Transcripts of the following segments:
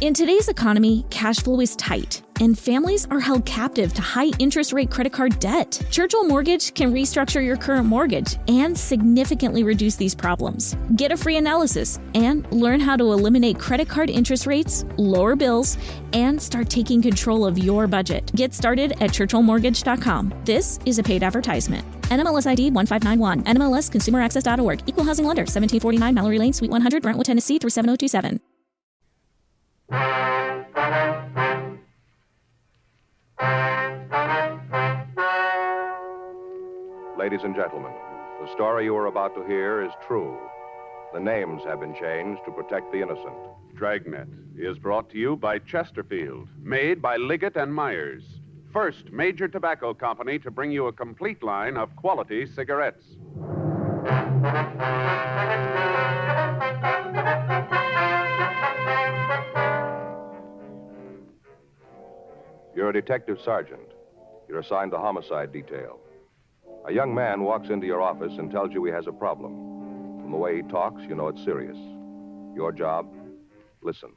In today's economy, cash flow is tight, and families are held captive to high interest rate credit card debt. Churchill Mortgage can restructure your current mortgage and significantly reduce these problems. Get a free analysis and learn how to eliminate credit card interest rates, lower bills, and start taking control of your budget. Get started at churchillmortgage.com. This is a paid advertisement. NMLS ID 1591. NMLSconsumeraccess.org. Equal housing lender. 1749 Mallory Lane, Suite 100, Brentwood, Tennessee 37027. Ladies and gentlemen, the story you are about to hear is true. The names have been changed to protect the innocent. Dragnet is brought to you by Chesterfield, made by Liggett and Myers. First major tobacco company to bring you a complete line of quality cigarettes. You're a detective sergeant. You're assigned to homicide detail. A young man walks into your office and tells you he has a problem. From the way he talks, you know it's serious. Your job, listen.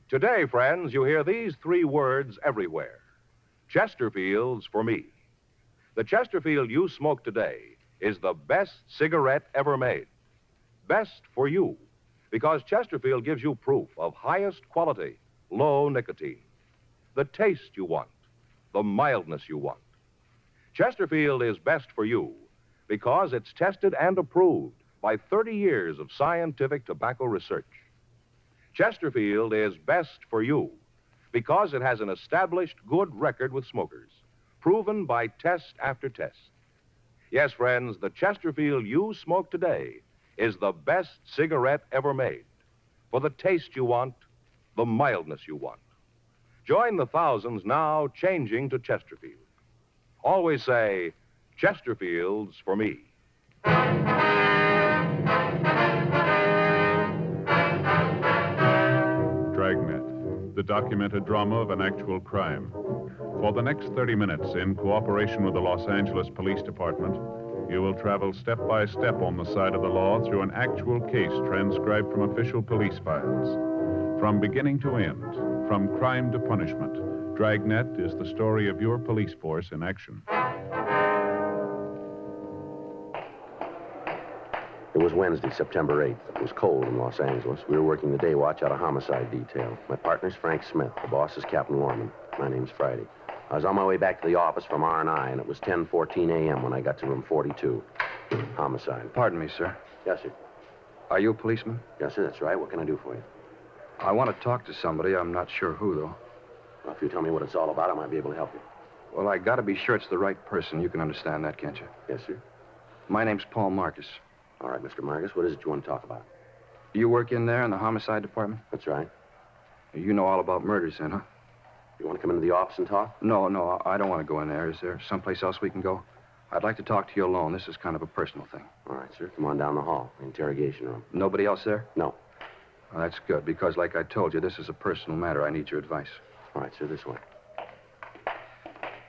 Today, friends, you hear these three words everywhere. Chesterfield's for me. The Chesterfield you smoke today is the best cigarette ever made. Best for you, because Chesterfield gives you proof of highest quality, low nicotine. The taste you want, the mildness you want. Chesterfield is best for you because it's tested and approved by 30 years of scientific tobacco research. Chesterfield is best for you because it has an established good record with smokers, proven by test after test. Yes, friends, the Chesterfield you smoke today is the best cigarette ever made. For the taste you want, the mildness you want. Join the thousands now changing to Chesterfield. Always say, Chesterfield's for me. Dragnet, the documented drama of an actual crime. For the next 30 minutes, in cooperation with the Los Angeles Police Department, you will travel step by step on the side of the law through an actual case transcribed from official police files. From beginning to end, from crime to punishment, Dragnet is the story of your police force in action. It was Wednesday, September 8th. It was cold in Los Angeles. We were working the day watch out of homicide detail. My partner's Frank Smith. The boss is Captain Lorman. My name's Friday. I was on my way back to the office from R&I, and it was 10:14 a.m. when I got to room 42. Homicide. Pardon me, sir. Yes, sir. Are you a policeman? Yes, sir, that's right. What can I do for you? I want to talk to somebody. I'm not sure who, though. Well, if you tell me what it's all about, I might be able to help you. Well, I got to be sure it's the right person. You can understand that, can't you? Yes, sir. My name's Paul Marcus. All right, Mr. Marcus, what is it you want to talk about? You work in there in the homicide department? That's right. You know all about murders, then, huh? You want to come into the office and talk? No, I don't want to go in there. Is there someplace else we can go? I'd like to talk to you alone. This is kind of a personal thing. All right, sir. Come on down the hall. The interrogation room. Nobody else there? No. Well, that's good, because like I told you, this is a personal matter. I need your advice. All right, sir, this way.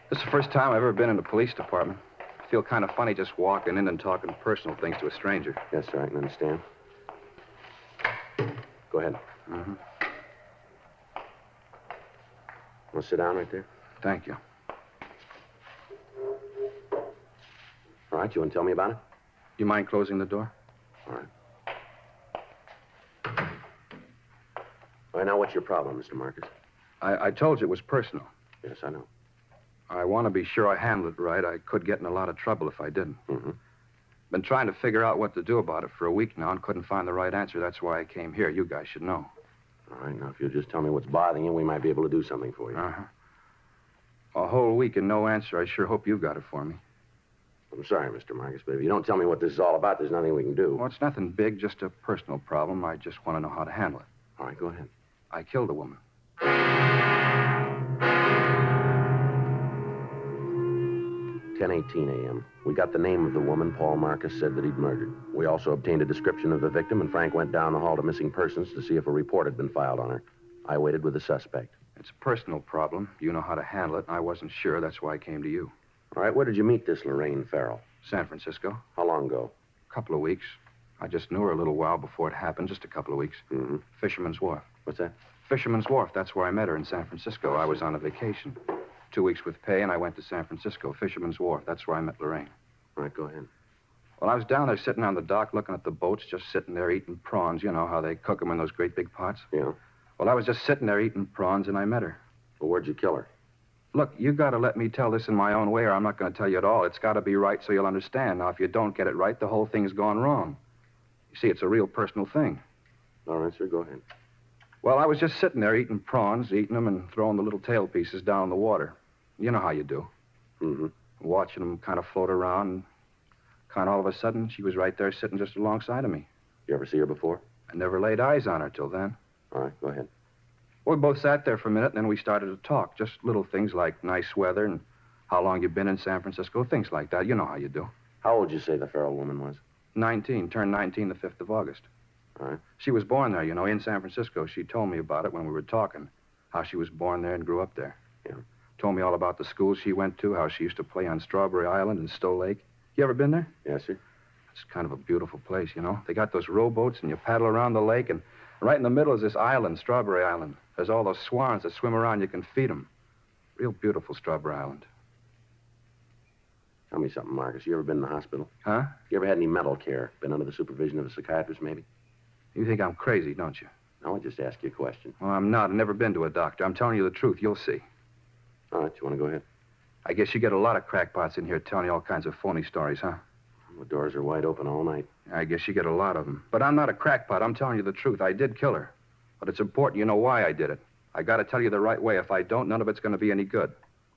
This is the first time I've ever been in the police department. I feel kind of funny just walking in and talking personal things to a stranger. Yes, sir, I can understand. Go ahead. Mm-hmm. Want to sit down right there? Thank you. All right, you want to tell me about it? You mind closing the door? All right. All right, now what's your problem, Mr. Marcus? I told you it was personal. Yes, I know. I want to be sure I handle it right. I could get in a lot of trouble if I didn't. Mm-hmm. Been trying to figure out what to do about it for a week now and couldn't find the right answer. That's why I came here. You guys should know. All right, now if you'll just tell me what's bothering you, we might be able to do something for you. Uh-huh. A whole week and no answer. I sure hope you got it for me. I'm sorry, Mr. Marcus, but if you don't tell me what this is all about, there's nothing we can do. Well, it's nothing big, just a personal problem. I just want to know how to handle it. All right, go ahead. I killed a woman. 10:18 a.m. We got the name of the woman Paul Marcus said that he'd murdered. We also obtained a description of the victim, and Frank went down the hall to missing persons to see if a report had been filed on her. I waited with the suspect. It's a personal problem. You know how to handle it. I wasn't sure. That's why I came to you. All right, where did you meet this Lorraine Farrell? San Francisco. How long ago? A couple of weeks. I just knew her a little while before it happened, just a couple of weeks. Mm-hmm. Fisherman's Wharf. What's that? Fisherman's Wharf. That's where I met her in San Francisco. I was on a vacation. 2 weeks with pay, and I went to San Francisco. Fisherman's Wharf. That's where I met Lorraine. All right, go ahead. Well, I was down there sitting on the dock looking at the boats, just sitting there eating prawns. You know how they cook them in those great big pots? Yeah. Well, I was just sitting there eating prawns, and I met her. Well, where'd you kill her? Look, you got to let me tell this in my own way, or I'm not going to tell you at all. It's got to be right so you'll understand. Now, if you don't get it right, the whole thing's gone wrong. You see, it's a real personal thing. All right, sir, go ahead. Well, I was just sitting there eating prawns, eating them, and throwing the little tail pieces down in the water. You know how you do. Mm-hmm. Watching them kind of float around, and kind of all of a sudden, she was right there sitting just alongside of me. You ever see her before? I never laid eyes on her till then. All right, go ahead. Well, we both sat there for a minute, and then we started to talk. Just little things like nice weather and how long you've been in San Francisco, things like that. You know how you do. How old did you say the feral woman was? 19, turned 19 the 5th of August. All right. She was born there, you know, in San Francisco. She told me about it when we were talking, how she was born there and grew up there. Yeah. Told me all about the schools she went to, how she used to play on Strawberry Island and Stowe Lake. You ever been there? Yes, sir. It's kind of a beautiful place, you know. They got those rowboats, and you paddle around the lake, and right in the middle is this island, Strawberry Island. There's all those swans that swim around. You can feed them. Real beautiful, Strawberry Island. Tell me something, Marcus. You ever been in the hospital? Huh? You ever had any mental care? Been under the supervision of a psychiatrist, maybe? You think I'm crazy, don't you? No, I just ask you a question. Well, I'm not. I've never been to a doctor. I'm telling you the truth. You'll see. All right, you want to go ahead? I guess you get a lot of crackpots in here telling you all kinds of phony stories, huh? The doors are wide open all night. I guess you get a lot of them. But I'm not a crackpot. I'm telling you the truth. I did kill her. But it's important you know why I did it. I got to tell you the right way. If I don't, none of it's going to be any good.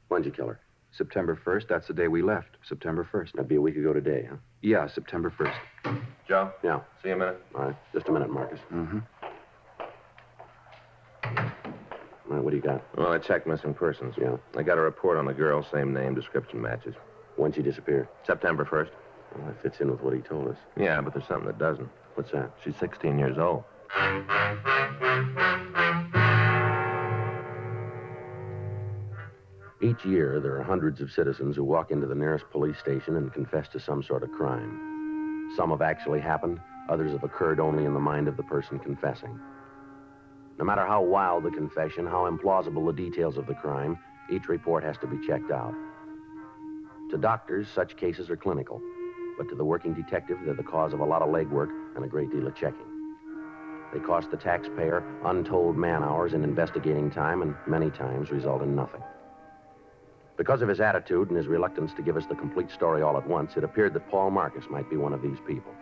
When'd you kill her? September 1st. That's the day we left. September 1st. That'd be a week ago today, huh? Yeah, September 1st. Joe? Yeah. See you a minute. All right, just a minute, Marcus. Mm-hmm. All right, what do you got? Well, I checked missing persons. Yeah. I got a report on the girl, same name, description matches. When'd she disappear? September 1st. Well, that fits in with what he told us. Yeah, but there's something that doesn't. What's that? She's 16 years old. Each year, there are hundreds of citizens who walk into the nearest police station and confess to some sort of crime. Some have actually happened. Others have occurred only in the mind of the person confessing. No matter how wild the confession, how implausible the details of the crime, each report has to be checked out. To doctors, such cases are clinical. But to the working detective, they're the cause of a lot of legwork and a great deal of checking. They cost the taxpayer untold man-hours and investigating time, and many times result in nothing. Because of his attitude and his reluctance to give us the complete story all at once, it appeared that Paul Marcus might be one of these people.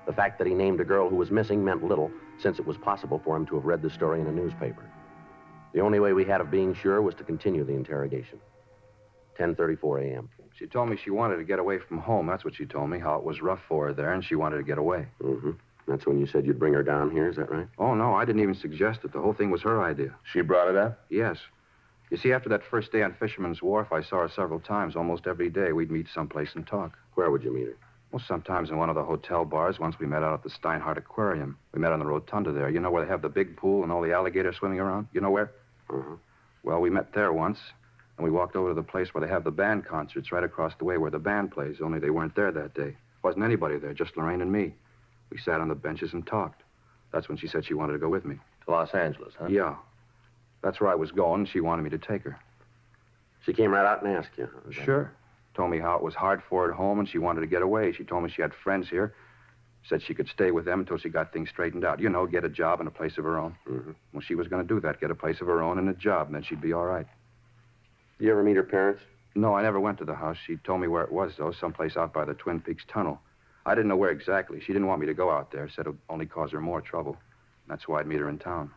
The fact that he named a girl who was missing meant little, since it was possible for him to have read the story in a newspaper. The only way we had of being sure was to continue the interrogation. 10:34 a.m. She told me she wanted to get away from home. That's what she told me, how it was rough for her there, and she wanted to get away. Mm-hmm. That's when you said you'd bring her down here, is that right? Oh, no, I didn't even suggest it. The whole thing was her idea. She brought it up? Yes. You see, after that first day on Fisherman's Wharf, I saw her several times. Almost every day, we'd meet someplace and talk. Where would you meet her? Well, sometimes in one of the hotel bars. Once we met out at the Steinhardt Aquarium. We met on the rotunda there. You know where they have the big pool and all the alligators swimming around? You know where? Uh-huh. Well, we met there once, and we walked over to the place where they have the band concerts right across the way where the band plays, only they weren't there that day. Wasn't anybody there, just Lorraine and me. We sat on the benches and talked. That's when she said she wanted to go with me. To Los Angeles, huh? Yeah. That's where I was going, and she wanted me to take her. She came right out and asked you. Huh? Sure. Told me how it was hard for her at home, and she wanted to get away. She told me she had friends here. Said she could stay with them until she got things straightened out. You know, get a job and a place of her own. Mm-hmm. Well, she was going to do that, get a place of her own and a job, and then she'd be all right. You ever meet her parents? No, I never went to the house. She told me where it was, though, someplace out by the Twin Peaks Tunnel. I didn't know where exactly. She didn't want me to go out there. Said it would only cause her more trouble. That's why I'd meet her in town.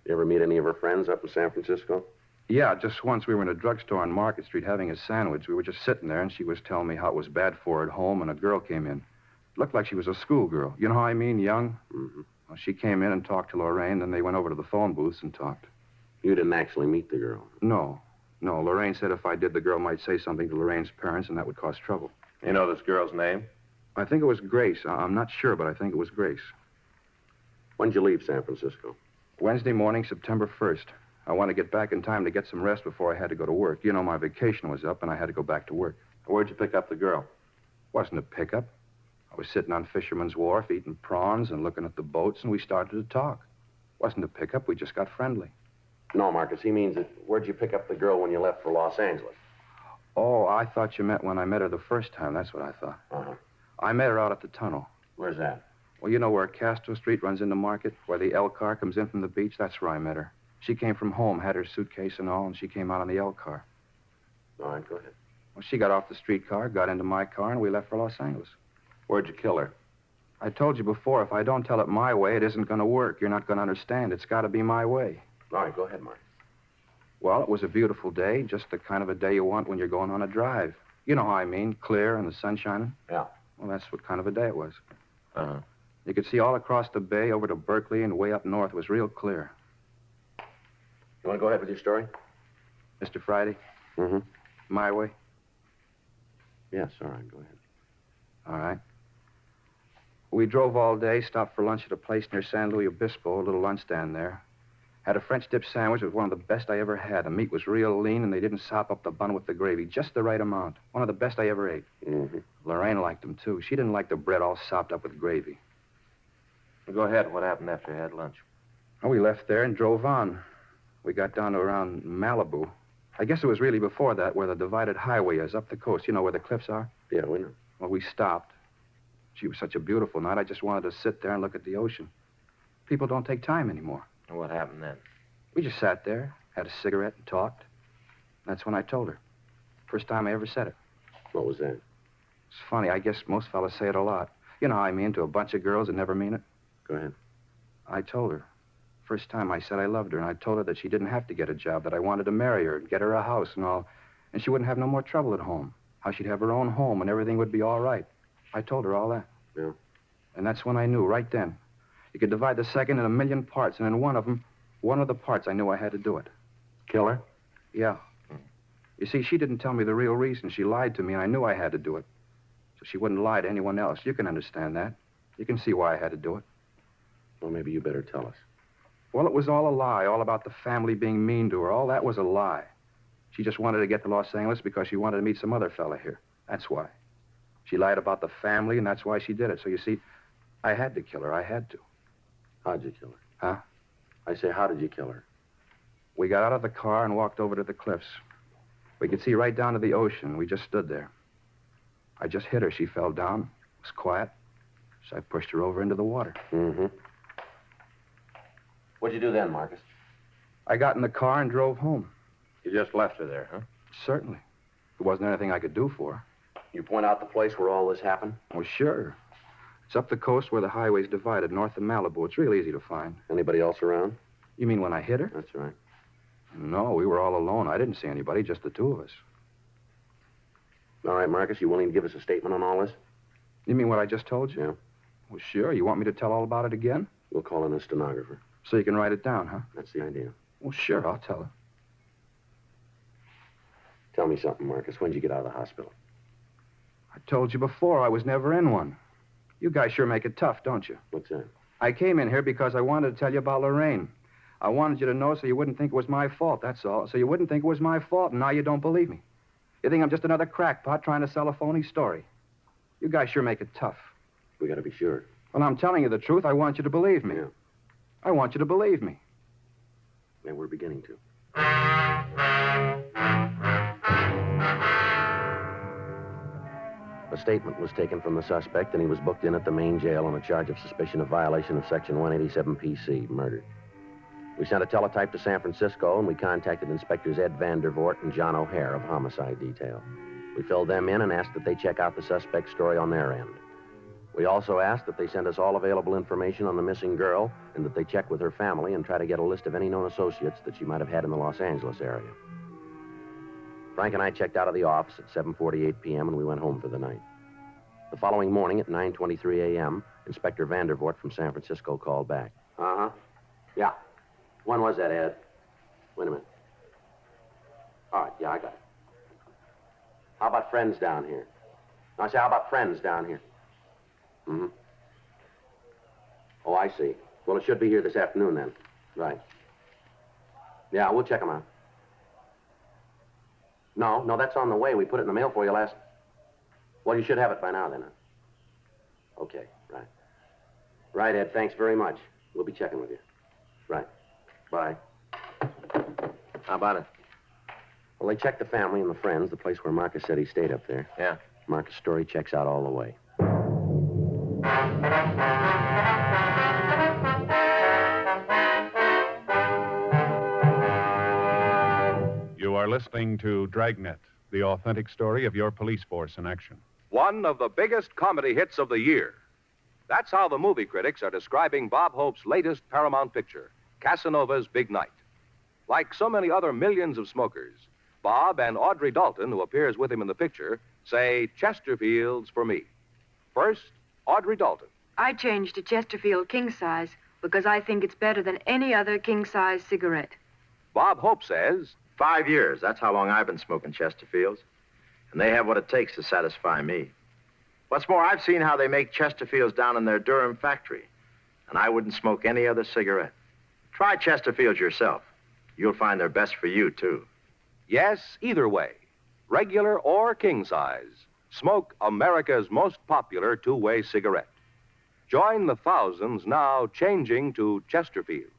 You ever meet any of her friends up in San Francisco? Yeah, just once we were in a drugstore on Market Street having a sandwich. We were just sitting there, and she was telling me how it was bad for her at home, and a girl came in. Looked like she was a schoolgirl. You know how I mean, young? Mm-hmm. Well, she came in and talked to Lorraine, then they went over to the phone booths and talked. You didn't actually meet the girl? No. Lorraine said if I did, the girl might say something to Lorraine's parents, and that would cause trouble. You know this girl's name? I think it was Grace. I'm not sure, but I think it was Grace. When'd you leave San Francisco? Wednesday morning, September 1st. I wanted to get back in time to get some rest before I had to go to work. You know, my vacation was up, and I had to go back to work. Where'd you pick up the girl? Wasn't a pickup. I was sitting on Fisherman's Wharf eating prawns and looking at the boats, and we started to talk. Wasn't a pickup, we just got friendly. No, Marcus, he means that where'd you pick up the girl when you left for Los Angeles? Oh, I thought you meant when I met her the first time. That's what I thought. Uh-huh. I met her out at the tunnel. Where's that? Well, you know where Castro Street runs into Market, where the L car comes in from the beach? That's where I met her. She came from home, had her suitcase and all, and she came out on the L car. All right, go ahead. Well, she got off the streetcar, got into my car, and we left for Los Angeles. Where'd you kill her? I told you before, if I don't tell it my way, it isn't going to work. You're not going to understand. It's got to be my way. All right, go ahead, Mark. Well, it was a beautiful day, just the kind of a day you want when you're going on a drive. You know how I mean, clear and the sun shining. Yeah. Well, that's what kind of a day it was. Uh-huh. You could see all across the bay over to Berkeley and way up north. It was real clear. You want to go ahead with your story? Mr. Friday, Mm-hmm. my way? Yes, all right, go ahead. All right. We drove all day, stopped for lunch at a place near San Luis Obispo, a little lunch stand there. Had a French dip sandwich. It was one of the best I ever had. The meat was real lean, and they didn't sop up the bun with the gravy. Just the right amount. One of the best I ever ate. Mm-hmm. Lorraine liked them, too. She didn't like the bread all sopped up with gravy. Well, go ahead. What happened after you had lunch? Well, we left there and drove on. We got down to around Malibu. I guess it was really before that, where the divided highway is, up the coast. You know where the cliffs are? Yeah, we know. Well, we stopped. Gee, it was such a beautiful night. I just wanted to sit there and look at the ocean. People don't take time anymore. And what happened then? We just sat there, had a cigarette, and talked. That's when I told her. First time I ever said it. What was that? It's funny. I guess most fellas say it a lot. You know how I mean, to a bunch of girls that never mean it. Go ahead. I told her. First time I said I loved her, and I told her that she didn't have to get a job, that I wanted to marry her and get her a house and all, and she wouldn't have no more trouble at home. How she'd have her own home and everything would be all right. I told her all that. Yeah. And that's when I knew, right then. You could divide the second in a million parts, and in one of the parts, I knew I had to do it. Kill her? Yeah. You see, she didn't tell me the real reason. She lied to me, and I knew I had to do it. So she wouldn't lie to anyone else. You can understand that. You can see why I had to do it. Well, maybe you better tell us. Well, it was all a lie, all about the family being mean to her. All that was a lie. She just wanted to get to Los Angeles because she wanted to meet some other fella here. That's why. She lied about the family, and that's why she did it. So, you see, I had to kill her. I had to. How'd you kill her? Huh? I say, how did you kill her? We got out of the car and walked over to the cliffs. We could see right down to the ocean. We just stood there. I just hit her. She fell down. It was quiet. So I pushed her over into the water. Mm-hmm. What'd you do then, Marcus? I got in the car and drove home. You just left her there, huh? Certainly. There wasn't anything I could do for her. You point out the place where all this happened? Well, sure. It's up the coast where the highway's divided, north of Malibu. It's real easy to find. Anybody else around? You mean when I hit her? That's right. No, we were all alone. I didn't see anybody, just the two of us. All right, Marcus, you willing to give us a statement on all this? You mean what I just told you? Yeah. Well, sure. You want me to tell all about it again? We'll call in a stenographer. So you can write it down, huh? That's the idea. Well, sure, I'll tell her. Tell me something, Marcus. When'd you get out of the hospital? I told you before, I was never in one. You guys sure make it tough, don't you? What's that? I came in here because I wanted to tell you about Lorraine. I wanted you to know so you wouldn't think it was my fault, that's all. So you wouldn't think it was my fault, and now you don't believe me. You think I'm just another crackpot trying to sell a phony story. You guys sure make it tough. We gotta be sure. Well, I'm telling you the truth. I want you to believe me. Yeah. I want you to believe me. And we're beginning to. A statement was taken from the suspect, and he was booked in at the main jail on a charge of suspicion of violation of Section 187 PC, murder. We sent a teletype to San Francisco, and we contacted Inspectors Ed Vandervoort and John O'Hare of Homicide Detail. We filled them in and asked that they check out the suspect's story on their end. We also asked that they send us all available information on the missing girl and that they check with her family and try to get a list of any known associates that she might have had in the Los Angeles area. Frank and I checked out of the office at 7:48 p.m. and we went home for the night. The following morning at 9:23 a.m., Inspector Vandervoort from San Francisco called back. Uh-huh. Yeah. When was that, Ed? Wait a minute. All right, yeah, I got it. How about friends down here? I say, how about friends down here? Mm-hmm. Oh, I see. Well, it should be here this afternoon, then. Right. Yeah, we'll check them out. No, that's on the way. We put it in the mail for you last... Well, you should have it by now, then. Okay, right. Right, Ed, thanks very much. We'll be checking with you. Right. Bye. How about it? Well, they checked the family and the friends, the place where Marcus said he stayed up there. Yeah. Marcus' story checks out all the way. You are listening to Dragnet, the authentic story of your police force in action. One of the biggest comedy hits of the year. That's how the movie critics are describing Bob Hope's latest Paramount picture, Casanova's Big Night. Like so many other millions of smokers, Bob and Audrey Dalton, who appears with him in the picture, say Chesterfields for me. First, Audrey Dalton. I changed to Chesterfield king size because I think it's better than any other king size cigarette. Bob Hope says, 5 years. That's how long I've been smoking Chesterfields. And they have what it takes to satisfy me. What's more, I've seen how they make Chesterfields down in their Durham factory. And I wouldn't smoke any other cigarette. Try Chesterfields yourself. You'll find they're best for you, too. yes, either way, regular or king size, smoke America's most popular two-way cigarette. Join the thousands now changing to Chesterfield.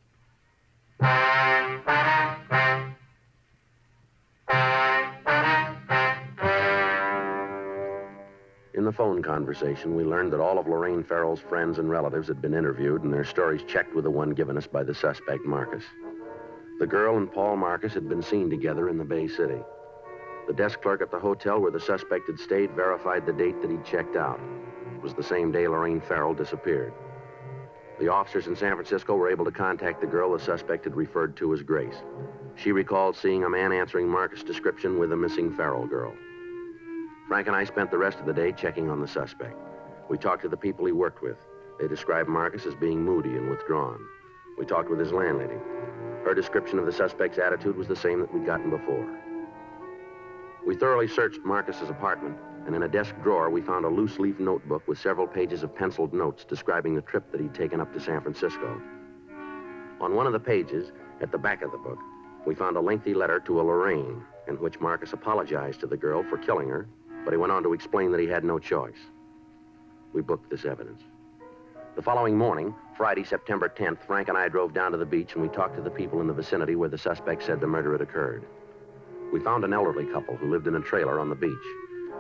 In the phone conversation, we learned that all of Lorraine Farrell's friends and relatives had been interviewed and their stories checked with the one given us by the suspect, Marcus. The girl and Paul Marcus had been seen together in the Bay City. The desk clerk at the hotel where the suspect had stayed verified the date that he'd checked out. It was the same day Lorraine Farrell disappeared. The officers in San Francisco were able to contact the girl the suspect had referred to as Grace. She recalled seeing a man answering Marcus' description with the missing Farrell girl. Frank and I spent the rest of the day checking on the suspect. We talked to the people he worked with. They described Marcus as being moody and withdrawn. We talked with his landlady. Her description of the suspect's attitude was the same that we'd gotten before. We thoroughly searched Marcus's apartment, and in a desk drawer, we found a loose-leaf notebook with several pages of penciled notes describing the trip that he'd taken up to San Francisco. On one of the pages, at the back of the book, we found a lengthy letter to a Lorraine in which Marcus apologized to the girl for killing her, but he went on to explain that he had no choice. We booked this evidence. The following morning, Friday, September 10th, Frank and I drove down to the beach and we talked to the people in the vicinity where the suspect said the murder had occurred. We found an elderly couple who lived in a trailer on the beach.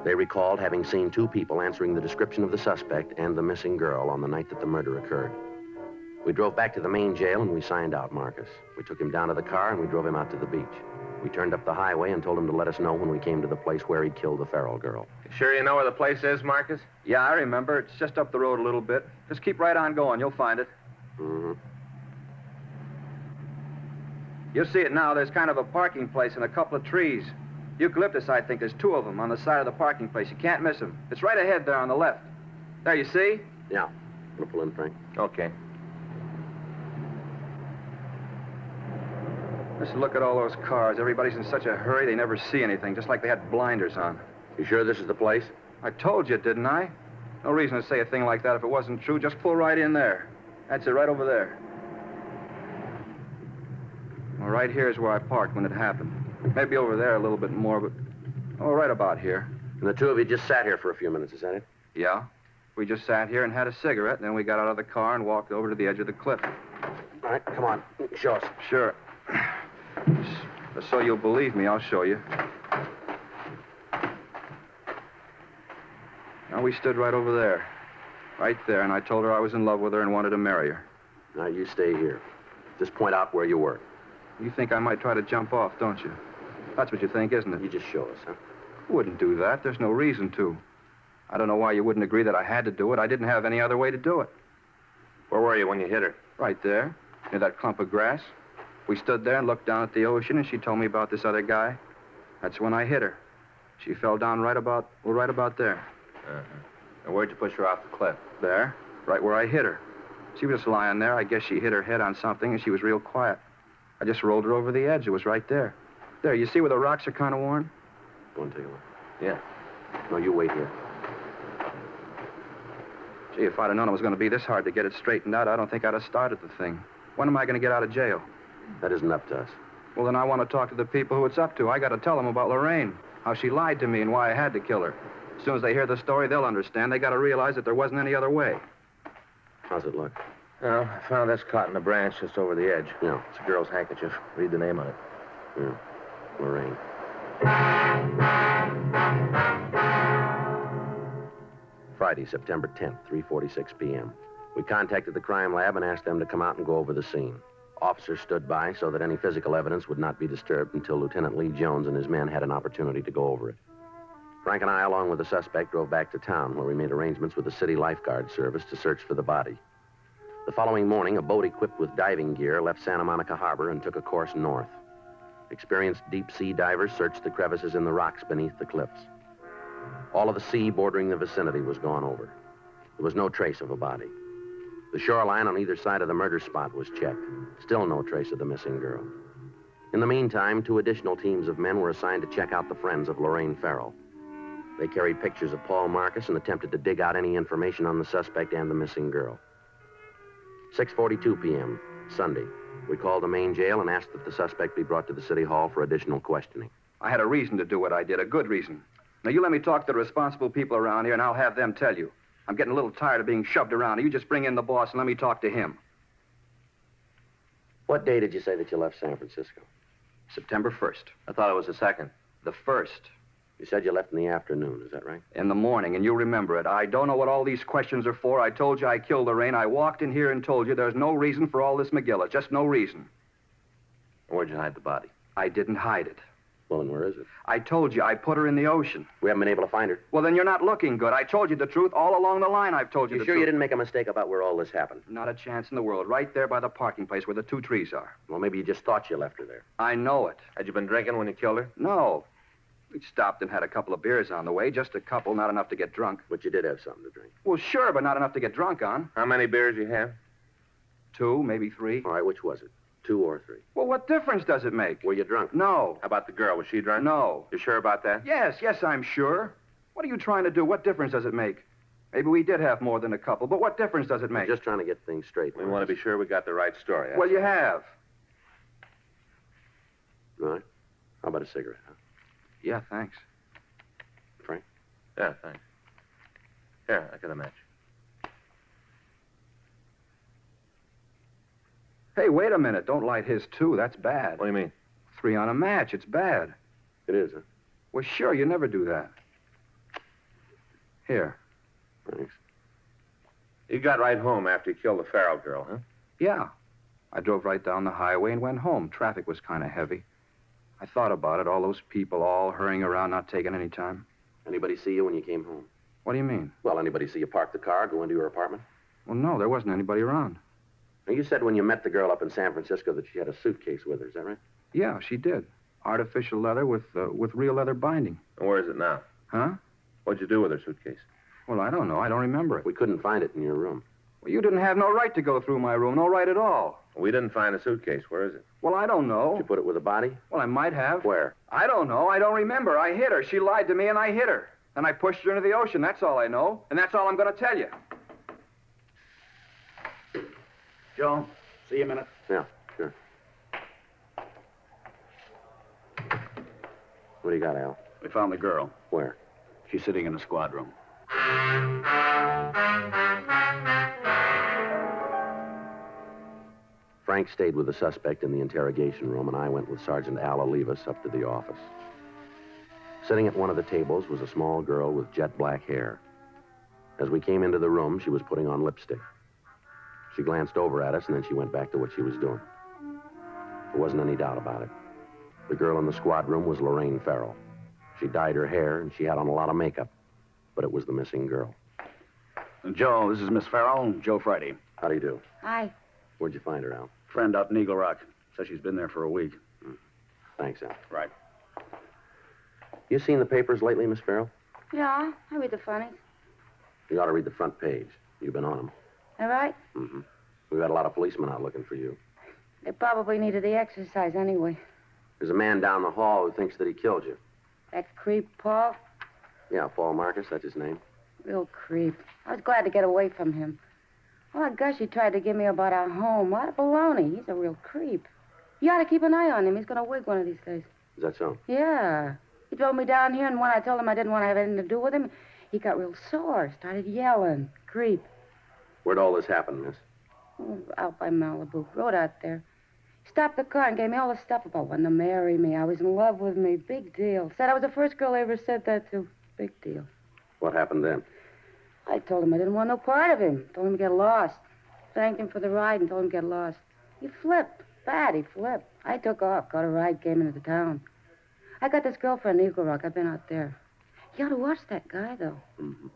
They recalled having seen two people answering the description of the suspect and the missing girl on the night that the murder occurred. We drove back to the main jail and we signed out Marcus. We took him down to the car and we drove him out to the beach. We turned up the highway and told him to let us know when we came to the place where he'd killed the Farrell girl. Sure you know where the place is, Marcus? Yeah, I remember. It's just up the road a little bit. Just keep right on going. You'll find it. Mm-hmm. You'll see it now. There's kind of a parking place and a couple of trees. Eucalyptus, I think. There's two of them on the side of the parking place. You can't miss them. It's right ahead there on the left. There, you see? Yeah. We'll pull in, Frank. Okay. Just look at all those cars. Everybody's in such a hurry they never see anything, just like they had blinders on. You sure this is the place? I told you, didn't I? No reason to say a thing like that if it wasn't true. Just pull right in there. That's it, right over there. Well, right here is where I parked when it happened. Maybe over there a little bit more, but... Oh, right about here. And the two of you just sat here for a few minutes, is that it? Yeah. We just sat here and had a cigarette, and then we got out of the car and walked over to the edge of the cliff. All right, come on. Show us. Sure. Just so you'll believe me, I'll show you. Now, we stood right over there. Right there, and I told her I was in love with her and wanted to marry her. Now, you stay here. Just point out where you were. You think I might try to jump off, don't you? That's what you think, isn't it? You just show us, huh? I wouldn't do that. There's no reason to. I don't know why you wouldn't agree that I had to do it. I didn't have any other way to do it. Where were you when you hit her? Right there, near that clump of grass. We stood there and looked down at the ocean, and she told me about this other guy. That's when I hit her. She fell down right about there. Uh-huh. And where'd you push her off the cliff? There, right where I hit her. She was just lying there. I guess she hit her head on something, and she was real quiet. I just rolled her over the edge. It was right there. There, you see where the rocks are kind of worn? Go and take a look. Yeah. No, you wait here. Gee, if I'd have known it was going to be this hard to get it straightened out, I don't think I'd have started the thing. When am I going to get out of jail? That isn't up to us. Well, then I want to talk to the people who it's up to. I got to tell them about Lorraine, how she lied to me and why I had to kill her. As soon as they hear the story, they'll understand. They got to realize that there wasn't any other way. How's it look? Well, I found this caught in a branch just over the edge. Yeah. It's a girl's handkerchief. Read the name on it. Yeah. Lorraine. Friday, September 10th, 3:46 p.m. We contacted the crime lab and asked them to come out and go over the scene. Officers stood by so that any physical evidence would not be disturbed until Lieutenant Lee Jones and his men had an opportunity to go over it. Frank and I, along with the suspect, drove back to town where we made arrangements with the city lifeguard service to search for the body. The following morning, a boat equipped with diving gear left Santa Monica Harbor and took a course north. Experienced deep-sea divers searched the crevices in the rocks beneath the cliffs. All of the sea bordering the vicinity was gone over. There was no trace of a body. The shoreline on either side of the murder spot was checked. Still no trace of the missing girl. In the meantime, 2 additional teams of men were assigned to check out the friends of Lorraine Farrell. They carried pictures of Paul Marcus and attempted to dig out any information on the suspect and the missing girl. 6:42 p.m., Sunday. We called the main jail and asked that the suspect be brought to the city hall for additional questioning. I had a reason to do what I did, a good reason. Now, you let me talk to the responsible people around here, and I'll have them tell you. I'm getting a little tired of being shoved around. You just bring in the boss and let me talk to him. What day did you say that you left San Francisco? September 1st. I thought it was the 2nd. The 1st. You said you left in the afternoon, is that right? In the morning, and you remember it. I don't know what all these questions are for. I told you I killed Lorraine. I walked in here and told you there's no reason for all this McGilla. Just no reason. Where'd you hide the body? I didn't hide it. Well, and where is it? I told you I put her in the ocean. We haven't been able to find her. Well, then you're not looking good. I told you the truth all along the line. I've told you the You sure truth. you didn't make a mistake about where all this happened? Not a chance in the world. Right there by the parking place where the 2 trees are. Well, maybe you just thought you left her there. I know it. Had you been drinking when you killed her? No. We stopped and had a couple of beers on the way. Just a couple, not enough to get drunk. But you did have something to drink. Well, sure, but not enough to get drunk on. How many beers you have? 2, maybe 3. All right, which was it? 2 or 3? Well, what difference does it make? Were you drunk? No. How about the girl? Was she drunk? No. You sure about that? Yes, I'm sure. What are you trying to do? What difference does it make? Maybe we did have more than a couple, but what difference does it make? Just trying to get things straight. We want to be sure we got the right story. Well, you have. All right. How about a cigarette, huh? Yeah, thanks. Frank? Yeah, thanks. Here, I got a match. Hey, wait a minute. Don't light his, too. That's bad. What do you mean? 3 on a match. It's bad. It is, huh? Well, sure, you never do that. Here. Thanks. You got right home after you killed the Farrell girl, huh? Yeah. I drove right down the highway and went home. Traffic was kind of heavy. I thought about it, all those people all hurrying around, not taking any time. Anybody see you when you came home? What do you mean? Well, anybody see you park the car, go into your apartment? Well, no, there wasn't anybody around. Now, you said when you met the girl up in San Francisco that she had a suitcase with her, is that right? Yeah, she did. Artificial leather with real leather binding. And where is it now? Huh? What'd you do with her suitcase? Well, I don't know. I don't remember it. We couldn't find it in your room. Well, you didn't have no right to go through my room. No right at all. We didn't find a suitcase. Where is it? Well, I don't Did know. you put it with a body? Well, I might have. Where? I don't know. I don't remember. I hit her. She lied to me, and I hit her. And I pushed her into the ocean. That's all I know. And that's all I'm going to tell you. Joe, see you a minute. Yeah, sure. What do you got, Al? We found the girl. Where? She's sitting in the squad room. Frank stayed with the suspect in the interrogation room, and I went with Sergeant Al Olivas up to the office. Sitting at one of the tables was a small girl with jet black hair. As we came into the room, she was putting on lipstick. She glanced over at us, and then she went back to what she was doing. There wasn't any doubt about it. The girl in the squad room was Lorraine Farrell. She dyed her hair, and she had on a lot of makeup, but it was the missing girl. Joe, this is Miss Farrell, Joe Friday. How do you do? Hi. Where'd you find her, Al? Friend out in Eagle Rock. Says she's been there for a week. Thanks, Al. Right. You seen the papers lately, Miss Farrell? Yeah, I read the funnies. You ought to read the front page. You've been on them. All right? Mm-hmm. We've got a lot of policemen out looking for you. They probably needed the exercise anyway. There's a man down the hall who thinks that he killed you. That creep, Paul? Yeah, Paul Marcus, that's his name. Real creep. I was glad to get away from him. Oh, gosh, he tried to give me about our home. What a baloney. He's a real creep. You ought to keep an eye on him. He's going to wig one of these days. Is that so? Yeah. He drove me down here, and when I told him I didn't want to have anything to do with him, He got real sore, started yelling. Creep. Where'd all this happen, miss? Oh, out by Malibu. Road out there. Stopped the car and gave me all the stuff about wanting to marry me. I was in love with me. Big deal. Said I was the first girl I ever said that to. Big deal. What happened then? I told him I didn't want no part of him. Told him to get lost. Thanked him for the ride and told him to get lost. He flipped. Bad, he flipped. I took off, got a ride, came into the town. I got this girlfriend in Eagle Rock. I've been out there. You ought to watch that guy, though. Mm-hmm.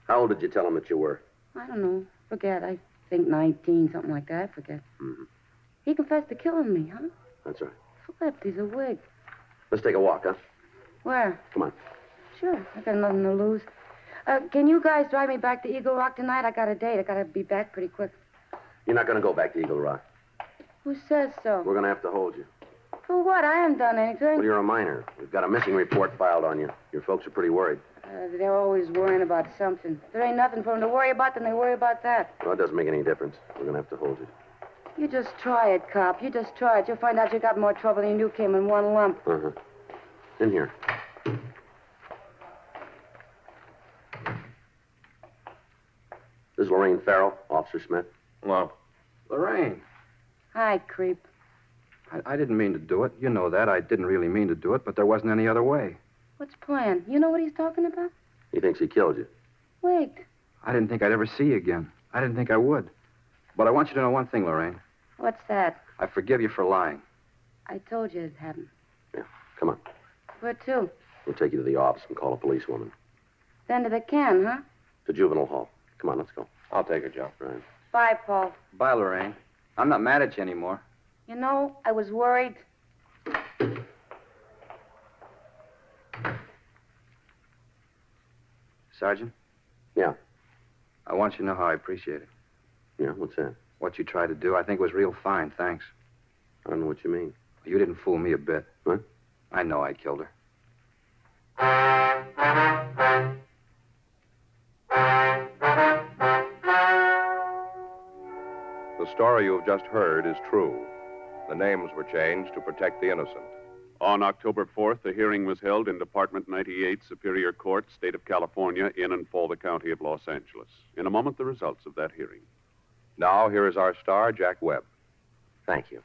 How old did you tell him that you were? I don't know. Forget. I think 19, something like that. I forget. Mm-hmm. He confessed to killing me, huh? That's right. Flipped. He's a wig. Let's take a walk, huh? Where? Come on. Sure. I got nothing to lose. Can you guys drive me back to Eagle Rock tonight? I got a date. I got to be back pretty quick. You're not going to go back to Eagle Rock. Who says so? We're going to have to hold you. For what? I haven't done anything. Well, you're a minor. We've got a missing report filed on you. Your folks are pretty worried. They're always worrying about something. If there ain't nothing for them to worry about, then they worry about that. Well, it doesn't make any difference. We're going to have to hold you. You just try it, cop. You just try it. You'll find out you got more trouble than you knew came in one lump. Uh-huh. In here. This is Lorraine Farrell, Officer Smith. Hello. Lorraine. Hi, creep. I didn't mean to do it. You know that. I didn't really mean to do it, but there wasn't any other way. What's plan? You know what he's talking about? He thinks he killed you. Wait. I didn't think I'd ever see you again. I didn't think I would. But I want you to know one thing, Lorraine. What's that? I forgive you for lying. I told you it hadn't. Yeah, come on. Where to? We'll take you to the office and call a policewoman. Then to the can, huh? To juvenile hall. Come on, let's go. I'll take her, Joe. Right. Bye, Paul. Bye, Lorraine. I'm not mad at you anymore. You know, I was worried. Sergeant? Yeah. I want you to know how I appreciate it. Yeah, what's that? What you tried to do, I think was real fine, thanks. I don't know what you mean. You didn't fool me a bit. What? I know I killed her. The story you've just heard is true. The names were changed to protect the innocent. On October 4th, the hearing was held in Department 98, Superior Court, State of California, in and for the County of Los Angeles. In a moment, the results of that hearing. Now, here is our star, Jack Webb. Thank you.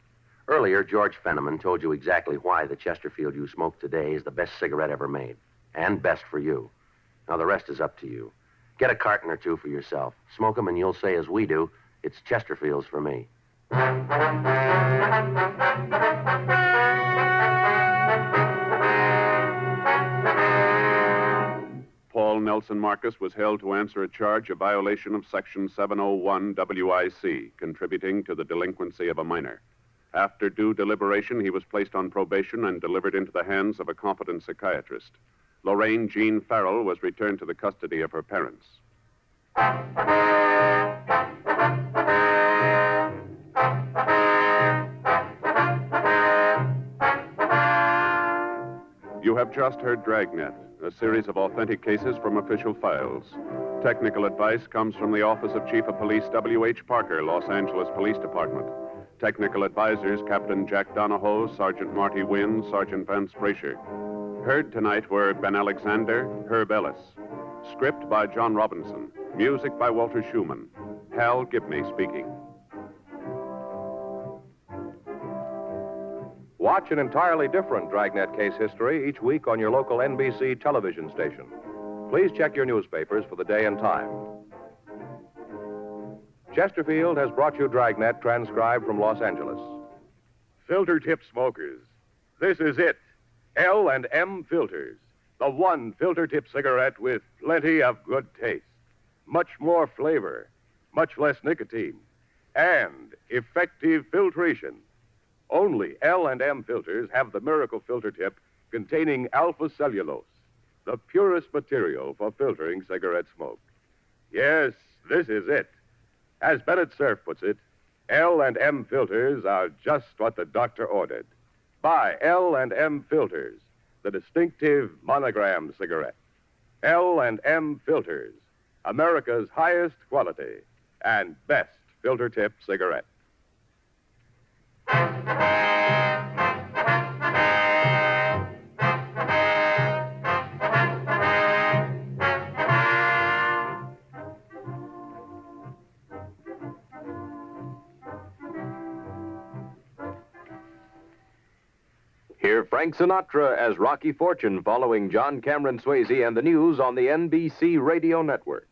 Earlier, George Fenneman told you exactly why the Chesterfield you smoke today is the best cigarette ever made. And best for you. Now, the rest is up to you. Get a carton or two for yourself. Smoke them and you'll say, as we do, it's Chesterfields for me. Paul Nelson Marcus was held to answer a charge of violation of Section 701 WIC, contributing to the delinquency of a minor. After due deliberation, he was placed on probation and delivered into the hands of a competent psychiatrist. Lorraine Jean Farrell was returned to the custody of her parents. You have just heard Dragnet, a series of authentic cases from official files. Technical advice comes from the Office of Chief of Police W.H. Parker, Los Angeles Police Department. Technical advisors Captain Jack Donahoe, Sergeant Marty Wynn, Sergeant Vance Brasher. Heard tonight were Ben Alexander, Herb Ellis. Script by John Robinson. Music by Walter Schumann. Hal Gibney speaking. Watch an entirely different Dragnet case history each week on your local NBC television station. Please check your newspapers for the day and time. Chesterfield has brought you Dragnet, transcribed from Los Angeles. Filter tip smokers, this is it. L&M Filters, the one filter tip cigarette with plenty of good taste, much more flavor, much less nicotine, and effective filtration. Only L&M filters have the miracle filter tip containing alpha cellulose, the purest material for filtering cigarette smoke. Yes, this is it. As Bennett Cerf puts it, L&M filters are just what the doctor ordered. Buy L&M filters, the distinctive monogram cigarette. L&M filters, America's highest quality and best filter tip cigarette. Hear Frank Sinatra as Rocky Fortune following John Cameron Swayze and the news on the NBC Radio Network.